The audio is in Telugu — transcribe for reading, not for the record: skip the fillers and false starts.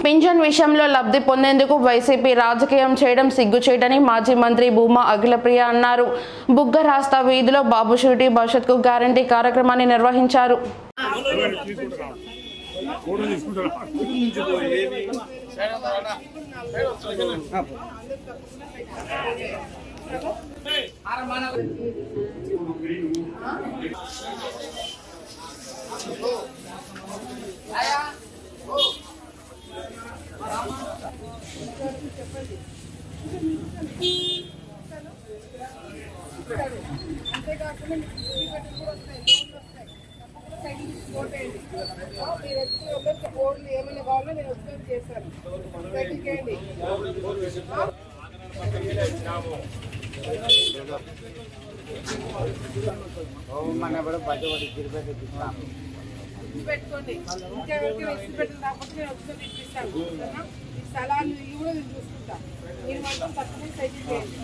పింఛన్ విషయంలో లబ్ధి పొందేందుకు వైసీపీ రాజకీయం చేయడం సిగ్గుచేటని మాజీ మంత్రి భూమా అఖిలప్రియ అన్నారు. బుగ్గ రాస్తా వీధిలో బాబు షూరిటీ భవిష్యత్కు గ్యారంటీ కార్యక్రమాన్ని నిర్వహించారు. ఏమైనా కావాలో నేను వచ్చి చేశాను. పెట్టుకోండి ఇంకెవరికి రెస్ట్ పెట్టిన రాకపోతే నేను వచ్చి ఇప్పిస్తాను. ఈ స్థలాలు ఇల్లు కూడా నేను చూసుకుంటా. మీరు మాత్రం తప్పకుండా సైకిల్ చేయండి.